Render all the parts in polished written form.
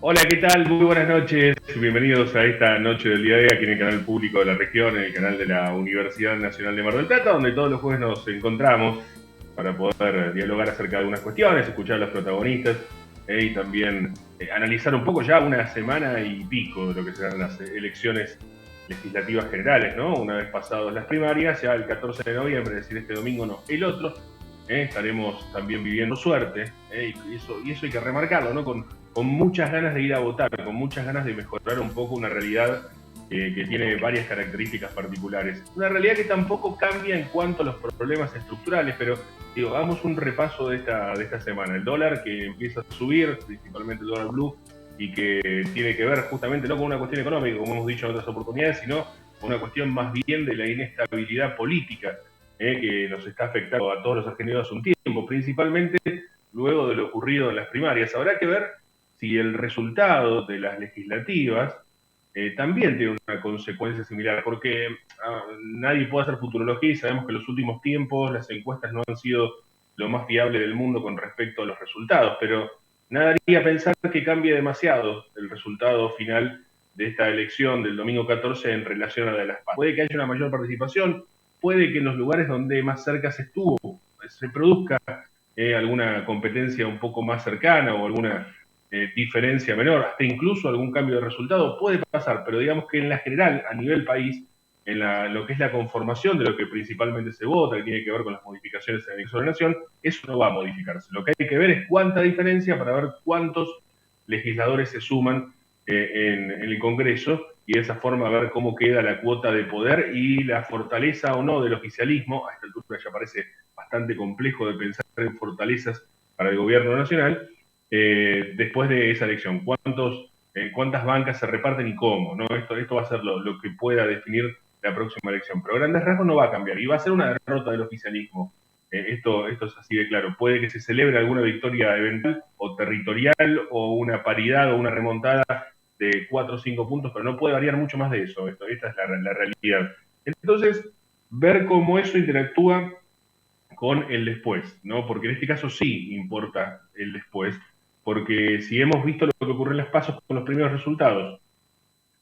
Hola, ¿qué tal? Muy buenas noches. Bienvenidos a esta noche del día de aquí en el canal público de la región, en el canal de la Universidad Nacional de Mar del Plata, donde todos los jueves nos encontramos para poder dialogar acerca de algunas cuestiones, escuchar a los protagonistas y también analizar un poco ya una semana y pico de lo que serán las elecciones legislativas generales, ¿no? Una vez pasadas las primarias, ya el 14 de noviembre, es decir, este domingo no, el otro, estaremos también viviendo suerte, y eso hay que remarcarlo, ¿no? Con muchas ganas de ir a votar, con muchas ganas de mejorar un poco una realidad que tiene varias características particulares. Una realidad que tampoco cambia en cuanto a los problemas estructurales, pero digo, hagamos un repaso de esta semana. El dólar que empieza a subir, principalmente el dólar blue, y que tiene que ver justamente no con una cuestión económica, como hemos dicho en otras oportunidades, sino con una cuestión más bien de la inestabilidad política que nos está afectando a todos los argentinos hace un tiempo, principalmente luego de lo ocurrido en las primarias. Habrá que ver si el resultado de las legislativas también tiene una consecuencia similar, porque nadie puede hacer futurología y sabemos que en los últimos tiempos las encuestas no han sido lo más fiable del mundo con respecto a los resultados, pero nada haría pensar que cambie demasiado el resultado final de esta elección del domingo 14 en relación a la de las PAS. Puede que haya una mayor participación, puede que en los lugares donde más cerca se estuvo se produzca alguna competencia un poco más cercana o alguna diferencia menor, hasta incluso algún cambio de resultado, puede pasar, pero digamos que en la general, a nivel país, lo que es la conformación de lo que principalmente se vota, que tiene que ver con las modificaciones en el ingreso de la nación, eso no va a modificarse. Lo que hay que ver es cuánta diferencia para ver cuántos legisladores se suman en el Congreso y de esa forma ver cómo queda la cuota de poder y la fortaleza o no del oficialismo. A esta altura ya parece bastante complejo de pensar en fortalezas para el gobierno nacional, después de esa elección. ¿Cuántas bancas se reparten y cómo? ¿No? Esto va a ser lo que pueda definir la próxima elección. Pero a grandes rasgos no va a cambiar y va a ser una derrota del oficialismo. Esto es así de claro. Puede que se celebre alguna victoria eventual o territorial o una paridad o una remontada de 4 o 5 puntos, pero no puede variar mucho más de eso. Esta es la realidad. Entonces, ver cómo eso interactúa con el después, ¿no? Porque en este caso sí importa el después, porque si hemos visto lo que ocurrió en las pasos con los primeros resultados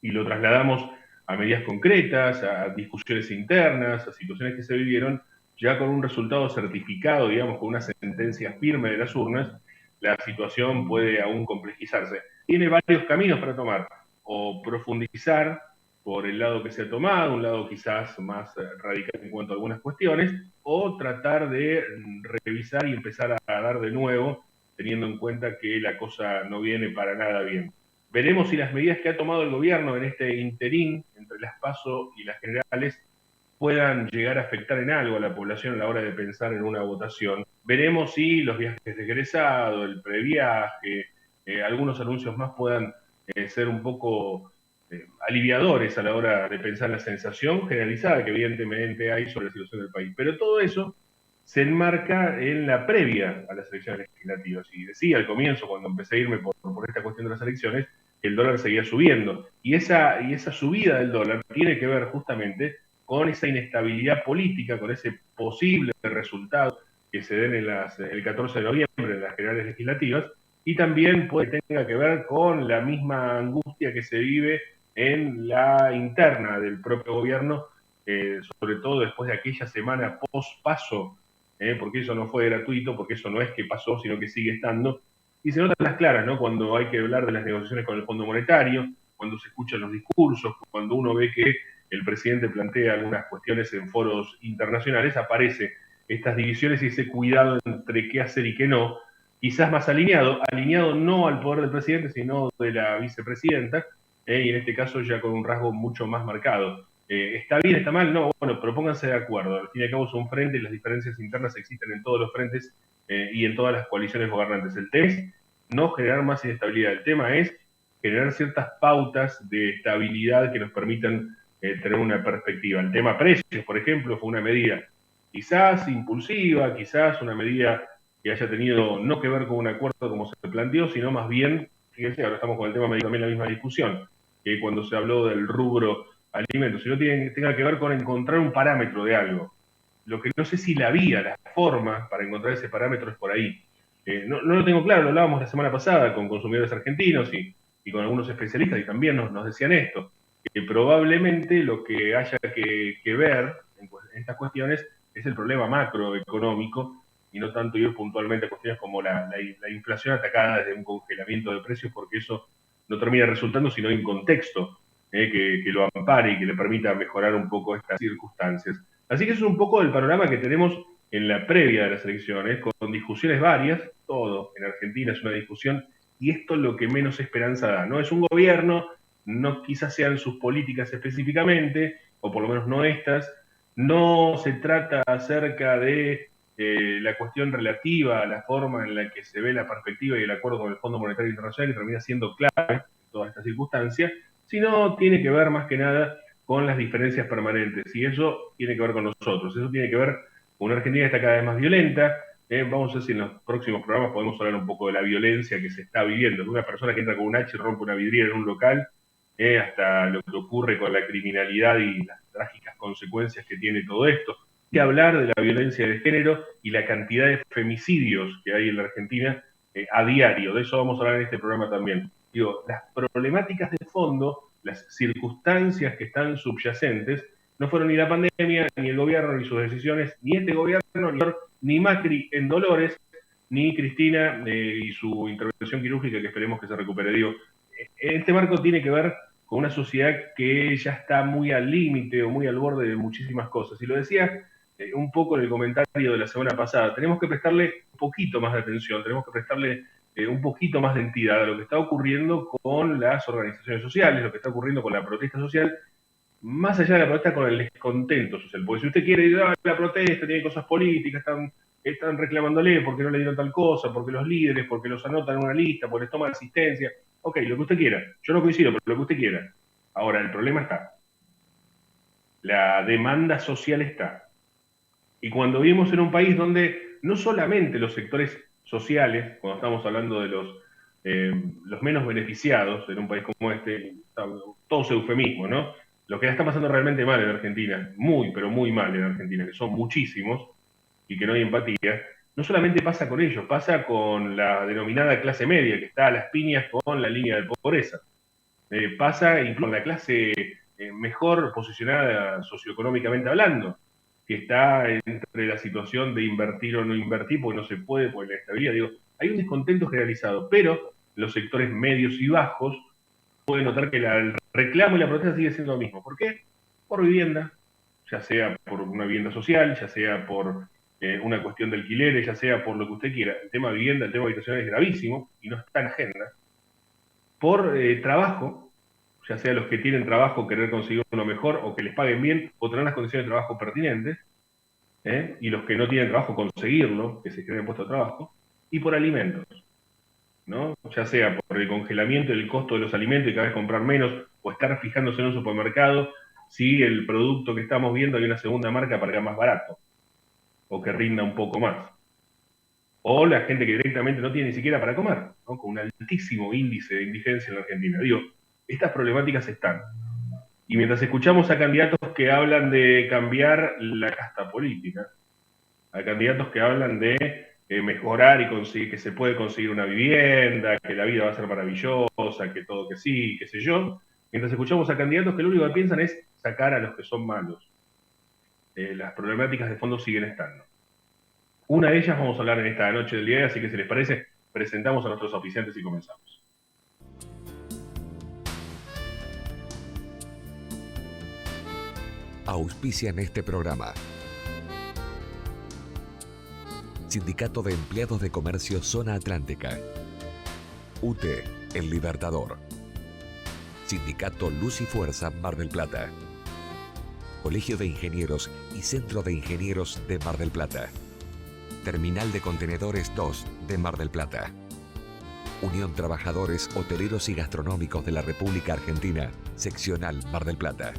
y lo trasladamos a medidas concretas, a discusiones internas, a situaciones que se vivieron, ya con un resultado certificado, digamos, con una sentencia firme de las urnas, la situación puede aún complejizarse. Tiene varios caminos para tomar, o profundizar por el lado que se ha tomado, un lado quizás más radical en cuanto a algunas cuestiones, o tratar de revisar y empezar a dar de nuevo, teniendo en cuenta que la cosa no viene para nada bien. Veremos si las medidas que ha tomado el gobierno en este interín entre las PASO y las generales puedan llegar a afectar en algo a la población a la hora de pensar en una votación. Veremos si los viajes de egresado, el previaje, algunos anuncios más puedan ser un poco aliviadores a la hora de pensar la sensación generalizada que evidentemente hay sobre la situación del país. Pero todo eso se enmarca en la previa a las elecciones legislativas. Y decía al comienzo, cuando empecé a irme por esta cuestión de las elecciones, que el dólar seguía subiendo. Y esa subida del dólar tiene que ver justamente con esa inestabilidad política, con ese posible resultado que se den el 14 de noviembre en las generales legislativas, y también puede que tenga que ver con la misma angustia que se vive en la interna del propio gobierno, sobre todo después de aquella semana post-paso, porque eso no fue gratuito, porque eso no es que pasó, sino que sigue estando, y se notan las claras, ¿no? Cuando hay que hablar de las negociaciones con el Fondo Monetario, cuando se escuchan los discursos, cuando uno ve que el presidente plantea algunas cuestiones en foros internacionales, aparece estas divisiones y ese cuidado entre qué hacer y qué no, quizás más alineado no al poder del presidente, sino de la vicepresidenta, y en este caso ya con un rasgo mucho más marcado. ¿Está bien, está mal? No, bueno, pero pónganse de acuerdo. Al fin y al cabo es un frente y las diferencias internas existen en todos los frentes y en todas las coaliciones gobernantes. El tema es no generar más inestabilidad. El tema es generar ciertas pautas de estabilidad que nos permitan tener una perspectiva. El tema precios, por ejemplo, fue una medida quizás impulsiva, quizás una medida que haya tenido no que ver con un acuerdo como se planteó, sino más bien, fíjense, ahora estamos con el tema médico también la misma discusión, que cuando se habló del rubro alimentos, sino tenga que ver con encontrar un parámetro de algo. Lo que no sé si la vía, la forma para encontrar ese parámetro es por ahí. No lo tengo claro, lo hablábamos la semana pasada con consumidores argentinos y y con algunos especialistas, y también nos decían esto, que probablemente lo que haya que ver en estas cuestiones es el problema macroeconómico y no tanto ir puntualmente a cuestiones como la inflación atacada desde un congelamiento de precios, porque eso no termina resultando sino en contexto que lo ampare y que le permita mejorar un poco estas circunstancias. Así que eso es un poco el panorama que tenemos en la previa de las elecciones, con discusiones varias, todo en Argentina es una discusión, y esto es lo que menos esperanza da. No es un gobierno, no quizás sean sus políticas específicamente, o por lo menos no estas, no se trata acerca de la cuestión relativa a la forma en la que se ve la perspectiva y el acuerdo con el Fondo Monetario Internacional, que termina siendo clave en todas estas circunstancias, sino tiene que ver más que nada con las diferencias permanentes. Y eso tiene que ver con nosotros, eso tiene que ver con una Argentina que está cada vez más violenta. Vamos a ver si en los próximos programas podemos hablar un poco de la violencia que se está viviendo. De una persona que entra con un hacha y rompe una vidriera en un local, hasta lo que ocurre con la criminalidad y las trágicas consecuencias que tiene todo esto. Hay que hablar de la violencia de género y la cantidad de femicidios que hay en la Argentina a diario. De eso vamos a hablar en este programa también. Digo, las problemáticas de fondo, las circunstancias que están subyacentes, no fueron ni la pandemia, ni el gobierno, ni sus decisiones, ni este gobierno, ni Macri en Dolores, ni Cristina y su intervención quirúrgica, que esperemos que se recupere. Digo, este marco tiene que ver con una sociedad que ya está muy al límite o muy al borde de muchísimas cosas. Y lo decía un poco en el comentario de la semana pasada, tenemos que prestarle un poquito más de atención, tenemos que prestarle un poquito más de entidad a lo que está ocurriendo con las organizaciones sociales, lo que está ocurriendo con la protesta social, más allá de la protesta, con el descontento social. Porque si usted quiere ir a la protesta, tiene cosas políticas, están reclamándole porque no le dieron tal cosa, porque los líderes, porque los anotan en una lista, porque les toman asistencia. Ok, lo que usted quiera. Yo no coincido, pero lo que usted quiera. Ahora, el problema está. La demanda social está. Y cuando vivimos en un país donde no solamente los sectores sociales, cuando estamos hablando de los menos beneficiados en un país como este, todos eufemismos, ¿no? Lo que la está pasando realmente mal en Argentina, muy, pero muy mal en Argentina, que son muchísimos y que no hay empatía, no solamente pasa con ellos, pasa con la denominada clase media, que está a las piñas con la línea de pobreza. Pasa incluso con la clase mejor posicionada socioeconómicamente hablando, que está entre la situación de invertir o no invertir, porque no se puede por la estabilidad. Digo, hay un descontento generalizado, pero los sectores medios y bajos pueden notar que el reclamo y la protesta sigue siendo lo mismo. ¿Por qué? Por vivienda, ya sea por una vivienda social, ya sea por una cuestión de alquileres, ya sea por lo que usted quiera. El tema de vivienda, el tema de habitaciones es gravísimo y no está en agenda. Por trabajo, ya sea los que tienen trabajo querer conseguir uno mejor o que les paguen bien o tener las condiciones de trabajo pertinentes, y los que no tienen trabajo conseguirlo, que se generen puestos de trabajo, y por alimentos, ¿no? Ya sea por el congelamiento del costo de los alimentos y cada vez comprar menos, o estar fijándose en un supermercado si el producto que estamos viendo hay una segunda marca para que sea más barato, o que rinda un poco más. O la gente que directamente no tiene ni siquiera para comer, ¿no? Con un altísimo índice de indigencia en la Argentina. Digo, estas problemáticas están. Y mientras escuchamos a candidatos que hablan de cambiar la casta política, a candidatos que hablan de mejorar y conseguir que se puede conseguir una vivienda, que la vida va a ser maravillosa, que todo que sí, qué sé yo, mientras escuchamos a candidatos que lo único que piensan es sacar a los que son malos. Las problemáticas de fondo siguen estando. Una de ellas vamos a hablar en esta noche del día, así que si les parece, presentamos a nuestros oficiantes y comenzamos. Auspician este programa. Sindicato de Empleados de Comercio Zona Atlántica. UTE, El Libertador. Sindicato Luz y Fuerza Mar del Plata. Colegio de Ingenieros y Centro de Ingenieros de Mar del Plata. Terminal de Contenedores 2 de Mar del Plata. Unión Trabajadores Hoteleros y Gastronómicos de la República Argentina, Seccional Mar del Plata.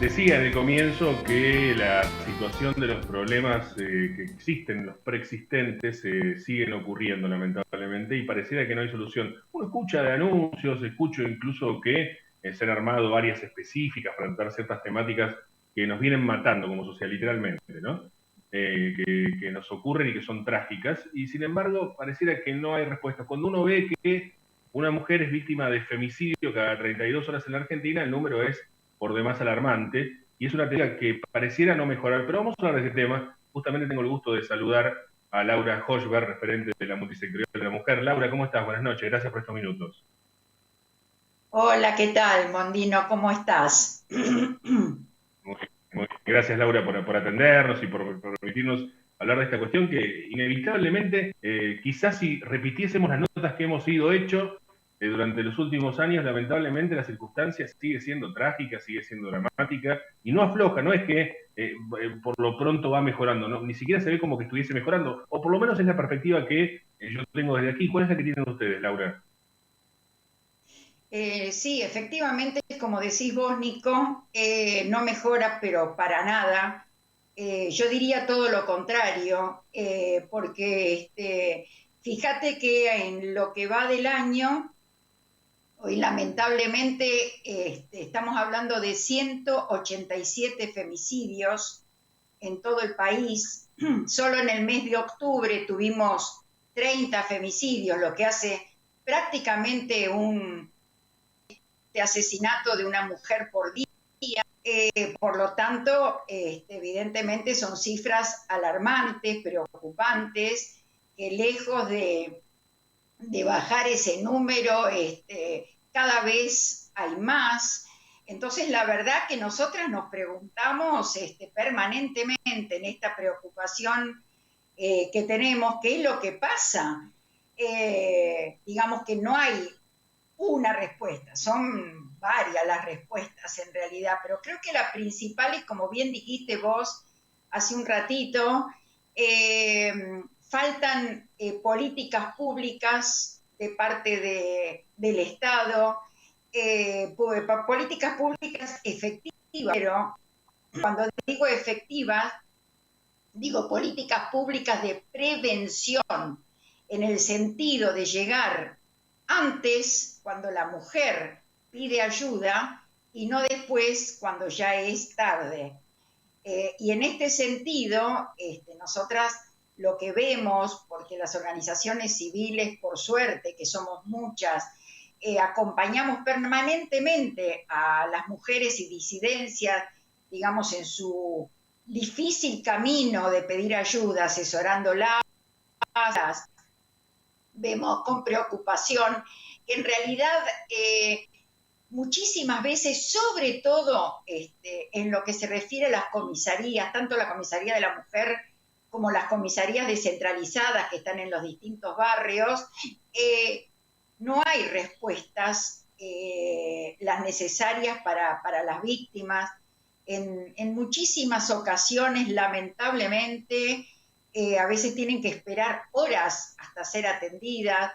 Decía en el comienzo que la situación de los problemas que existen, los preexistentes, siguen ocurriendo lamentablemente y pareciera que no hay solución. Uno escucha de anuncios, escucho incluso que se han armado áreas específicas para tratar ciertas temáticas que nos vienen matando como sociedad, literalmente, ¿no? que nos ocurren y que son trágicas, y sin embargo pareciera que no hay respuesta. Cuando uno ve que una mujer es víctima de femicidio cada 32 horas en la Argentina, el número es por demás alarmante, y es una temática que pareciera no mejorar. Pero vamos a hablar de este tema. Justamente tengo el gusto de saludar a Laura Hochberg, referente de la Multisectorial de la Mujer. Laura, ¿cómo estás? Buenas noches, gracias por estos minutos. Hola, ¿qué tal, Mondino? ¿Cómo estás? Muy, muy gracias, Laura, por atendernos y por permitirnos hablar de esta cuestión que inevitablemente, quizás si repitiésemos las notas que hemos ido hecho durante los últimos años, lamentablemente la circunstancia sigue siendo trágica, sigue siendo dramática y no afloja. No es que por lo pronto va mejorando, ¿no? Ni siquiera se ve como que estuviese mejorando, o por lo menos es la perspectiva que yo tengo desde aquí. ¿Cuál es la que tienen ustedes, Laura? Sí, efectivamente, como decís vos, Nico, no mejora, pero para nada. Yo diría todo lo contrario, porque fíjate que en lo que va del año, hoy lamentablemente estamos hablando de 187 femicidios en todo el país. Solo en el mes de octubre tuvimos 30 femicidios, lo que hace prácticamente un asesinato de una mujer por día. Por lo tanto, evidentemente son cifras alarmantes, preocupantes, que lejos de bajar ese número, cada vez hay más. Entonces, la verdad que nosotras nos preguntamos permanentemente en esta preocupación que tenemos, qué es lo que pasa. Digamos que no hay una respuesta, son varias las respuestas en realidad, pero creo que la principal es, como bien dijiste vos hace un ratito, faltan políticas públicas de parte del Estado, políticas públicas efectivas, pero cuando digo efectivas, digo políticas públicas de prevención, en el sentido de llegar antes, cuando la mujer pide ayuda, y no después, cuando ya es tarde. Y en este sentido, nosotras lo que vemos, porque las organizaciones civiles, por suerte, que somos muchas, acompañamos permanentemente a las mujeres y disidencias, digamos, en su difícil camino de pedir ayuda, asesorándolas. Vemos con preocupación que en realidad muchísimas veces, sobre todo en lo que se refiere a las comisarías, tanto la comisaría de la mujer como las comisarías descentralizadas que están en los distintos barrios, no hay respuestas las necesarias para las víctimas. En muchísimas ocasiones, lamentablemente, a veces tienen que esperar horas hasta ser atendidas,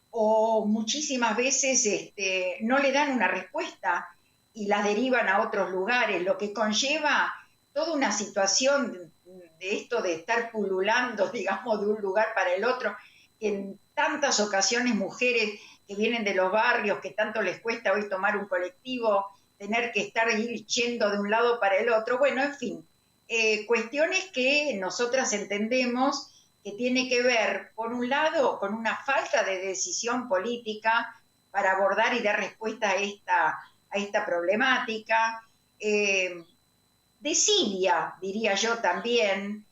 o muchísimas veces no le dan una respuesta y las derivan a otros lugares, lo que conlleva toda una situación de esto de estar pululando, digamos, de un lugar para el otro, que en tantas ocasiones mujeres que vienen de los barrios, que tanto les cuesta hoy tomar un colectivo, tener que estar yendo de un lado para el otro, bueno, en fin, cuestiones que nosotras entendemos que tiene que ver, por un lado, con una falta de decisión política para abordar y dar respuesta a esta problemática, desidia, diría yo también,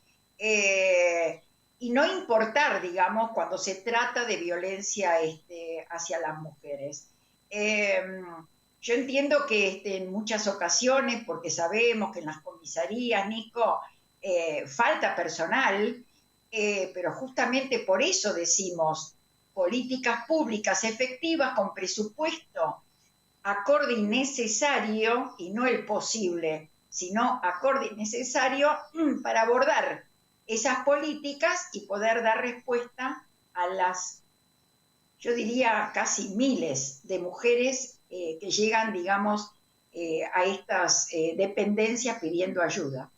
y no importar, digamos, cuando se trata de violencia hacia las mujeres. Yo entiendo que en muchas ocasiones, porque sabemos que en las comisarías, Nico, falta personal, pero justamente por eso decimos políticas públicas efectivas con presupuesto acorde y necesario, y no el posible, sino acorde y necesario para abordar esas políticas y poder dar respuesta a las, yo diría, casi miles de mujeres que llegan, digamos, a estas dependencias pidiendo ayuda.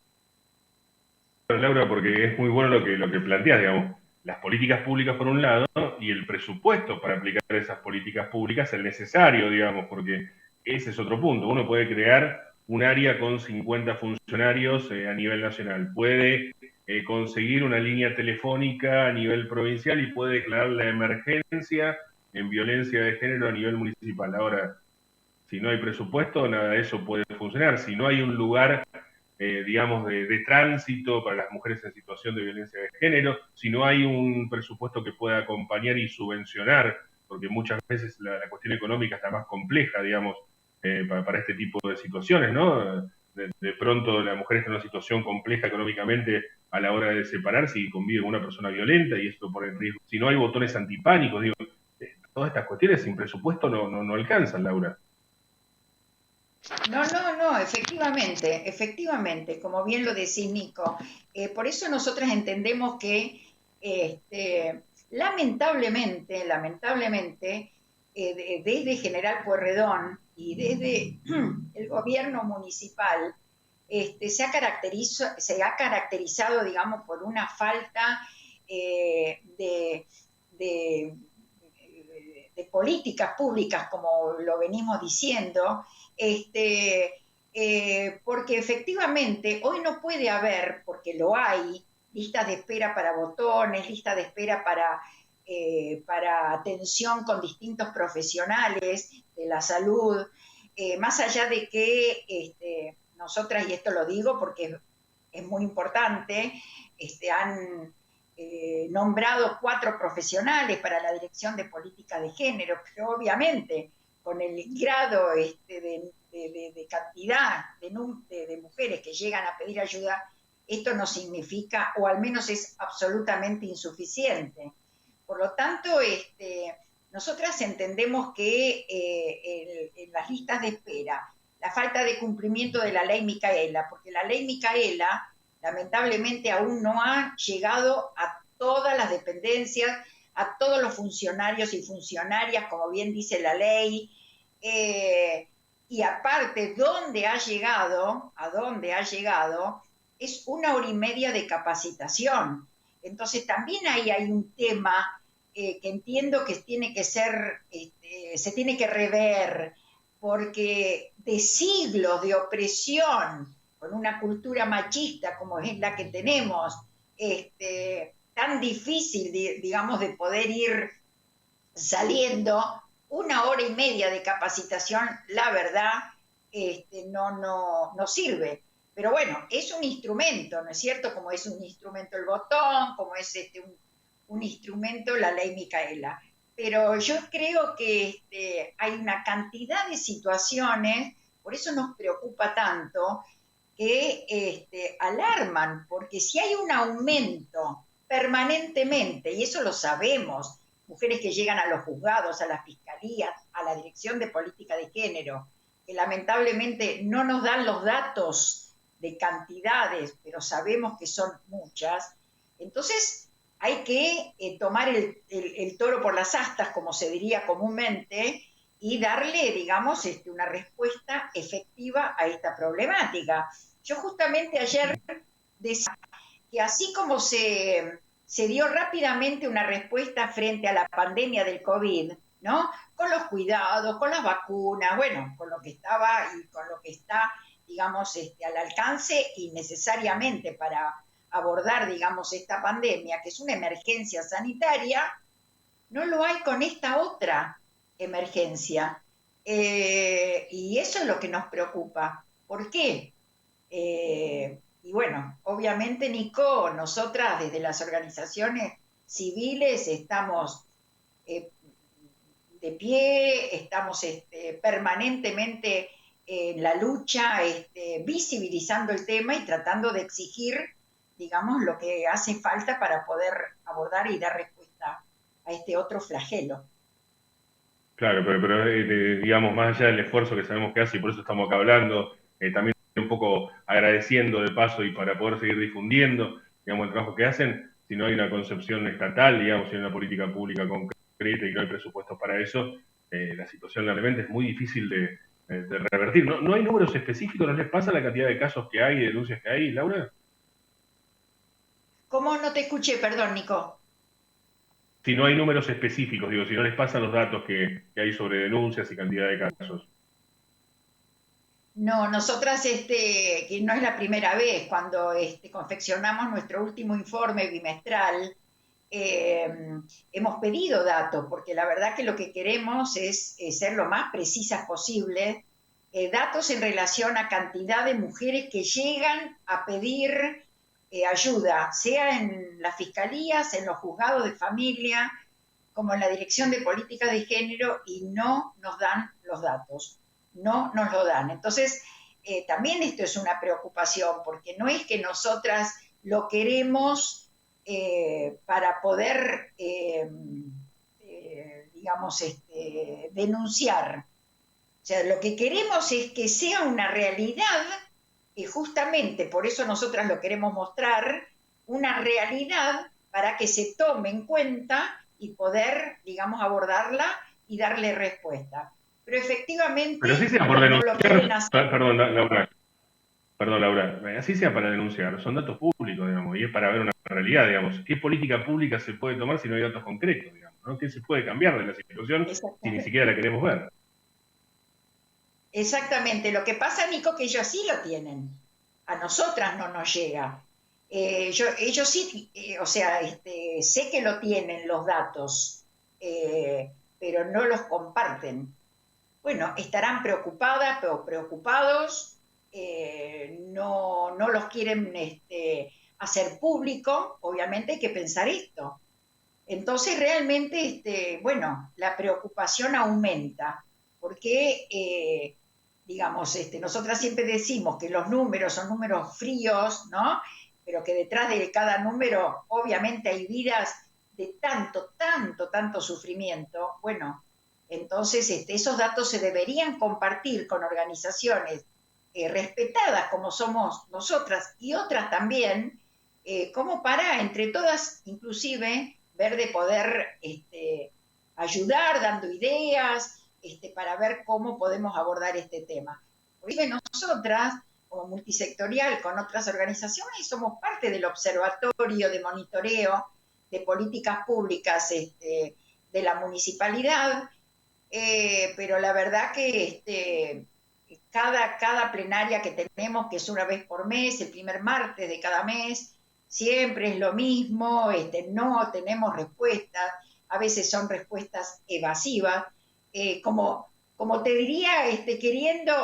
Laura, porque es muy bueno lo que planteas, digamos, las políticas públicas por un lado y el presupuesto para aplicar esas políticas públicas, el necesario, digamos, porque ese es otro punto. Uno puede crear un área con 50 funcionarios a nivel nacional, puede conseguir una línea telefónica a nivel provincial y puede declarar la emergencia en violencia de género a nivel municipal. Ahora, si no hay presupuesto, nada de eso puede funcionar. Si no hay un lugar, digamos, de tránsito para las mujeres en situación de violencia de género, si no hay un presupuesto que pueda acompañar y subvencionar, porque muchas veces la cuestión económica está más compleja, digamos, para este tipo de situaciones, ¿no? De pronto la mujer está en una situación compleja económicamente a la hora de separarse y convive con una persona violenta y esto pone en riesgo. Si no hay botones antipánicos, digo, todas estas cuestiones sin presupuesto no alcanzan, Laura. No, efectivamente, como bien lo decís, Nico. Por eso nosotras entendemos que lamentablemente, desde General Pueyrredón y desde el gobierno municipal, se ha caracterizado, digamos, por una falta de, de políticas públicas, como lo venimos diciendo, porque efectivamente hoy no puede haber, porque lo hay, listas de espera para botones, listas de espera para atención con distintos profesionales de la salud, más allá de que nosotras, y esto lo digo porque es muy importante, han nombrado 4 profesionales para la dirección de política de género, pero obviamente con el grado de cantidad de mujeres que llegan a pedir ayuda, esto no significa, o al menos es absolutamente insuficiente. Por lo tanto, nosotras entendemos que en las listas de espera, la falta de cumplimiento de la ley Micaela, porque la ley Micaela lamentablemente aún no ha llegado a todas las dependencias, a todos los funcionarios y funcionarias, como bien dice la ley, y aparte, a dónde ha llegado, es 1 hora y media de capacitación. Entonces también ahí hay un tema que entiendo que tiene que ser, se tiene que rever, porque de siglos de opresión, con una cultura machista como es la que tenemos, tan difícil, digamos, de poder ir saliendo, 1 hora y media de capacitación, la verdad, no sirve. Pero bueno, es un instrumento, ¿no es cierto? Como es un instrumento el botón, como es un instrumento la ley Micaela. Pero yo creo que hay una cantidad de situaciones, por eso nos preocupa tanto, que alarman, porque si hay un aumento permanentemente, y eso lo sabemos, mujeres que llegan a los juzgados, a las fiscalías, a la Dirección de Política de Género, que lamentablemente no nos dan los datos de cantidades, pero sabemos que son muchas, entonces hay que tomar el toro por las astas, como se diría comúnmente, y darle, digamos, una respuesta efectiva a esta problemática. Yo justamente ayer decía que así como se dio rápidamente una respuesta frente a la pandemia del COVID, ¿no? Con los cuidados, con las vacunas, bueno, con lo que estaba y con lo que está, digamos, al alcance y necesariamente para abordar, digamos, esta pandemia, que es una emergencia sanitaria, no lo hay con esta otra emergencia. Y eso es lo que nos preocupa. ¿Por qué? Y bueno, obviamente, Nico, nosotras desde las organizaciones civiles estamos de pie, estamos permanentemente en la lucha, visibilizando el tema y tratando de exigir, digamos, lo que hace falta para poder abordar y dar respuesta a este otro flagelo. Claro, pero digamos, más allá del esfuerzo que sabemos que hace, y por eso estamos acá hablando, también un poco agradeciendo de paso y para poder seguir difundiendo, digamos, el trabajo que hacen, si no hay una concepción estatal, digamos, si hay una política pública concreta y no hay presupuestos para eso, la situación realmente es muy difícil de revertir. ¿No hay números específicos? ¿No les pasa la cantidad de casos que hay, de denuncias que hay, Laura? ¿Cómo no te escuché? Perdón, Nico. Si no hay números específicos, digo, si no les pasan los datos que hay sobre denuncias y cantidad de casos. No, nosotras, que no es la primera vez, cuando confeccionamos nuestro último informe bimestral, eh, hemos pedido datos, porque la verdad que lo que queremos es ser lo más precisas posible, datos en relación a cantidad de mujeres que llegan a pedir ayuda, sea en las fiscalías, en los juzgados de familia, como en la Dirección de Política de Género, y no nos dan los datos, no nos lo dan. Entonces, también esto es una preocupación, porque no es que nosotras lo queremos para poder, digamos, denunciar. O sea, lo que queremos es que sea una realidad, y justamente por eso nosotras lo queremos mostrar, una realidad para que se tome en cuenta y poder, digamos, abordarla y darle respuesta. Pero Pero así efectivamente sea por no lo quieren denunciar, hacer. perdón, Laura, así sea para denunciar, son datos públicos, digamos, y es para ver una realidad, digamos. ¿Qué política pública se puede tomar si no hay datos concretos, digamos, ¿no? ¿Qué se puede cambiar de la situación si ni Exactamente. siquiera la queremos ver? Exactamente. Lo que pasa, Nico, que ellos sí lo tienen. A nosotras no nos llega. Ellos sí, o sea, sé que lo tienen los datos, pero no los comparten. Bueno, estarán preocupadas o preocupados, no los quieren hacer público, obviamente hay que pensar esto. Entonces realmente, bueno, la preocupación aumenta, porque, digamos, nosotras siempre decimos que los números son números fríos, ¿no? Pero que detrás de cada número obviamente hay vidas de tanto, tanto, tanto sufrimiento. Bueno, entonces esos datos se deberían compartir con organizaciones respetadas como somos nosotras y otras también, como para entre todas inclusive ver de poder ayudar dando ideas para ver cómo podemos abordar este tema. Porque nosotras, como multisectorial con otras organizaciones, somos parte del observatorio de monitoreo de políticas públicas de la municipalidad, pero la verdad que cada plenaria que tenemos, que es una vez por mes, el primer martes de cada mes, siempre es lo mismo, no tenemos respuestas, a veces son respuestas evasivas, como te diría, queriendo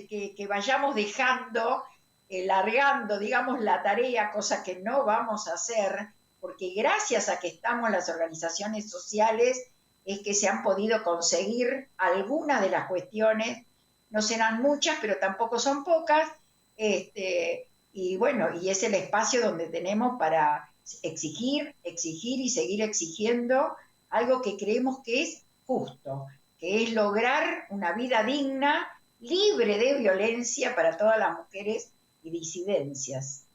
que vayamos dejando, largando, digamos, la tarea, cosa que no vamos a hacer, porque gracias a que estamos las organizaciones sociales, es que se han podido conseguir algunas de las cuestiones, no serán muchas, pero tampoco son pocas, y bueno, y es el espacio donde tenemos para exigir, exigir y seguir exigiendo algo que creemos que es justo, que es lograr una vida digna, libre de violencia para todas las mujeres y disidencias.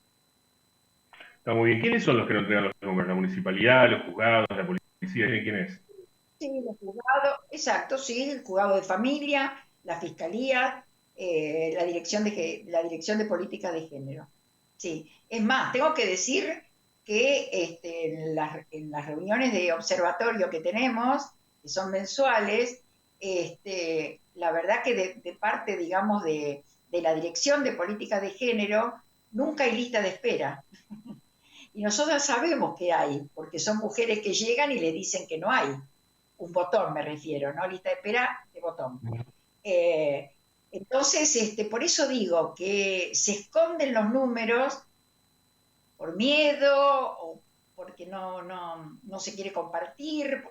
Está muy bien. ¿Quiénes son los que no entregan los números? ¿La municipalidad, los juzgados, la policía? ¿Quién es? Sí, los juzgados, exacto, sí, el juzgado de familia, la fiscalía, la dirección de política de género. Sí, es más, tengo que decir que en las reuniones de observatorio que tenemos, que son mensuales, la verdad que de parte, digamos, de la dirección de política de género, nunca hay lista de espera. Y nosotros sabemos que hay, porque son mujeres que llegan y le dicen que no hay. Un botón me refiero, ¿no? Lista de espera de botón. Eh, entonces, por eso digo que se esconden los números por miedo o porque no se quiere compartir,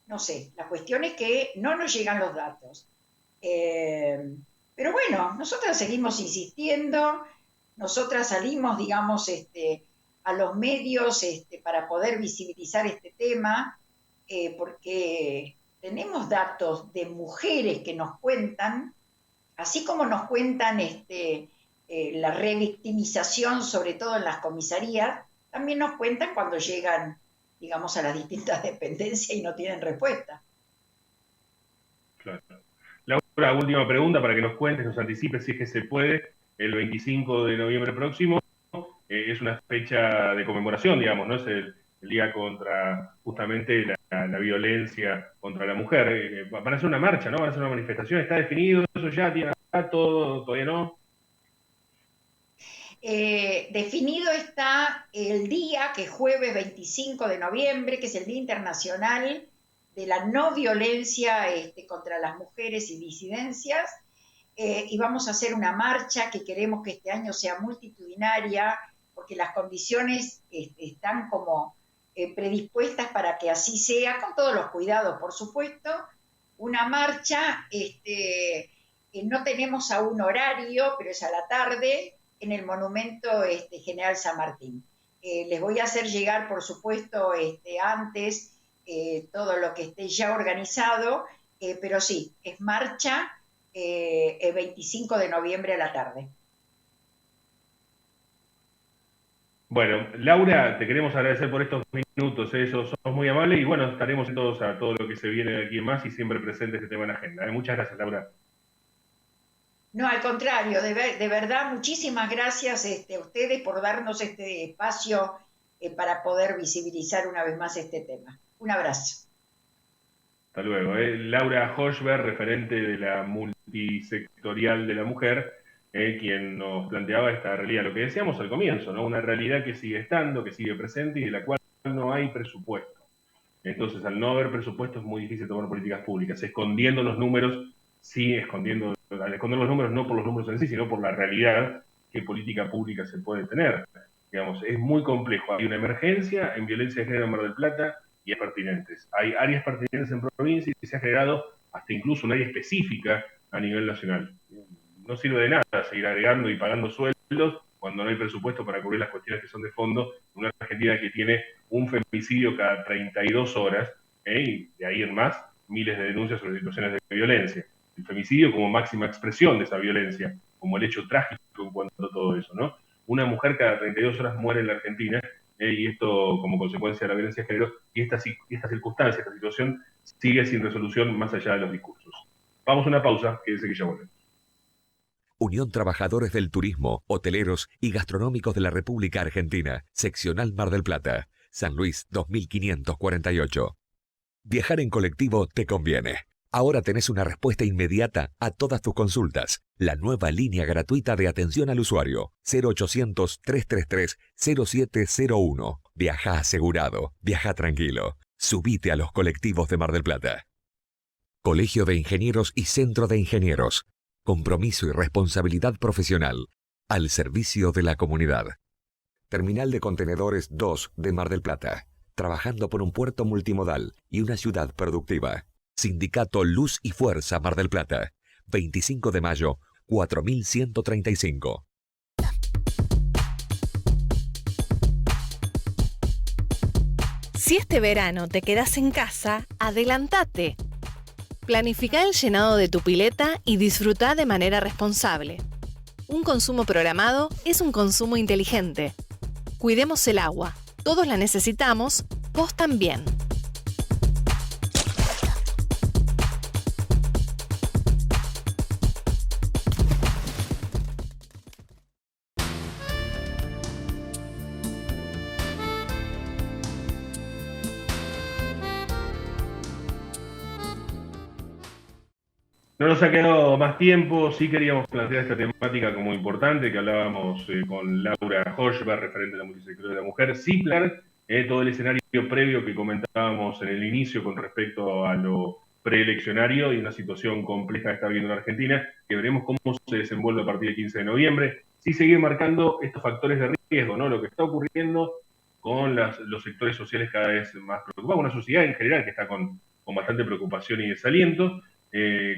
no sé. La cuestión es que no nos llegan los datos. Pero bueno, nosotras seguimos insistiendo, nosotras salimos, digamos, a los medios para poder visibilizar este tema, porque tenemos datos de mujeres que nos cuentan, así como nos cuentan la revictimización, sobre todo en las comisarías, también nos cuentan cuando llegan, digamos, a las distintas dependencias y no tienen respuesta. Claro. Laura, última pregunta para que nos cuentes, nos anticipes si es que se puede. El 25 de noviembre próximo es una fecha de conmemoración, digamos, ¿no? Es el día contra justamente la violencia contra la mujer. Van a hacer una marcha, ¿no? Van a hacer una manifestación. ¿Está definido eso ya? ¿Tiene todo? ¿Todavía no? Definido está el día, que es jueves 25 de noviembre, que es el Día Internacional de la No Violencia contra las Mujeres y Disidencias, y vamos a hacer una marcha que queremos que este año sea multitudinaria, porque las condiciones están como predispuestas para que así sea, con todos los cuidados, por supuesto. Una marcha, no tenemos aún horario, pero es a la tarde, en el Monumento General San Martín. Les voy a hacer llegar, por supuesto, antes todo lo que esté ya organizado, pero sí, es marcha el 25 de noviembre a la tarde. Bueno, Laura, te queremos agradecer por estos minutos, sos muy amable y bueno, estaremos todos a todo lo que se viene de aquí en más y siempre presente este tema en la agenda. Muchas gracias, Laura. No, al contrario, de verdad, muchísimas gracias a ustedes por darnos este espacio para poder visibilizar una vez más este tema. Un abrazo. Hasta luego. Laura Hochberg, referente de la multisectorial de la mujer, quien nos planteaba esta realidad, lo que decíamos al comienzo, ¿no? Una realidad que sigue estando, que sigue presente y de la cual no hay presupuesto. Entonces, al no haber presupuesto es muy difícil tomar políticas públicas. Escondiendo los números, sí, al esconder los números, no por los números en sí, sino por la realidad que política pública se puede tener. Digamos, es muy complejo. Hay una emergencia en violencia de género en Mar del Plata y hay pertinentes. Hay áreas pertinentes en provincia y se ha generado hasta incluso un área específica a nivel nacional. No sirve de nada seguir agregando y pagando sueldos cuando no hay presupuesto para cubrir las cuestiones que son de fondo. Una Argentina que tiene un femicidio cada 32 horas, y de ahí en más, miles de denuncias sobre situaciones de violencia. El femicidio como máxima expresión de esa violencia, como el hecho trágico en cuanto a todo eso, ¿no? Una mujer cada 32 horas muere en la Argentina, y esto como consecuencia de la violencia de género, y esta circunstancia, esta situación sigue sin resolución más allá de los discursos. Vamos a una pausa, quédense que ya volvemos. Unión Trabajadores del Turismo, Hoteleros y Gastronómicos de la República Argentina, Seccional Mar del Plata, San Luis 2548. Viajar en colectivo te conviene. Ahora tenés una respuesta inmediata a todas tus consultas. La nueva línea gratuita de atención al usuario, 0800-333-0701. Viaja asegurado, viaja tranquilo. Subite a los colectivos de Mar del Plata. Colegio de Ingenieros y Centro de Ingenieros. Compromiso y responsabilidad profesional al servicio de la comunidad. Terminal de Contenedores 2 de Mar del Plata. Trabajando por un puerto multimodal y una ciudad productiva. Sindicato Luz y Fuerza Mar del Plata. 25 de mayo, 4135. Si este verano te quedas en casa, adelántate. Planifica el llenado de tu pileta y disfruta de manera responsable. Un consumo programado es un consumo inteligente. Cuidemos el agua. Todos la necesitamos, vos también. No nos ha quedado más tiempo, sí queríamos plantear esta temática como importante, que hablábamos con Laura Hochberg, referente de la multisectorial de la mujer, sí, claro, todo el escenario previo que comentábamos en el inicio con respecto a lo preeleccionario y una situación compleja que está viviendo en Argentina, que veremos cómo se desenvuelve a partir del 15 de noviembre, sí seguir marcando estos factores de riesgo, ¿no? Lo que está ocurriendo con los sectores sociales cada vez más preocupados, una sociedad en general que está con bastante preocupación y desaliento,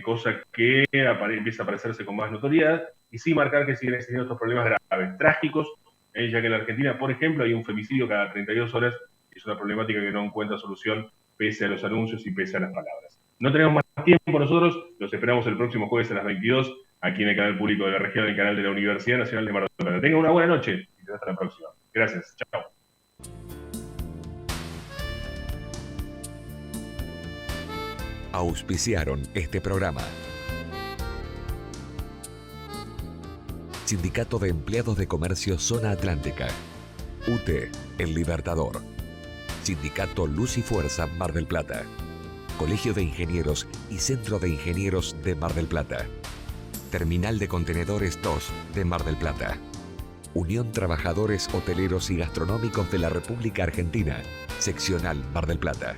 cosa que empieza a aparecerse con más notoriedad, y sí marcar que siguen existiendo estos problemas graves, trágicos, ya que en la Argentina, por ejemplo, hay un femicidio cada 32 horas, y es una problemática que no encuentra solución pese a los anuncios y pese a las palabras. No tenemos más tiempo nosotros, los esperamos el próximo jueves a las 22, aquí en el canal público de la región, en el canal de la Universidad Nacional de Mar del Plata. Tengan una buena noche y hasta la próxima. Gracias, chao. Auspiciaron este programa. Sindicato de Empleados de Comercio Zona Atlántica. UTE, El Libertador. Sindicato Luz y Fuerza Mar del Plata. Colegio de Ingenieros y Centro de Ingenieros de Mar del Plata. Terminal de Contenedores 2 de Mar del Plata. Unión Trabajadores Hoteleros y Gastronómicos de la República Argentina, Seccional Mar del Plata.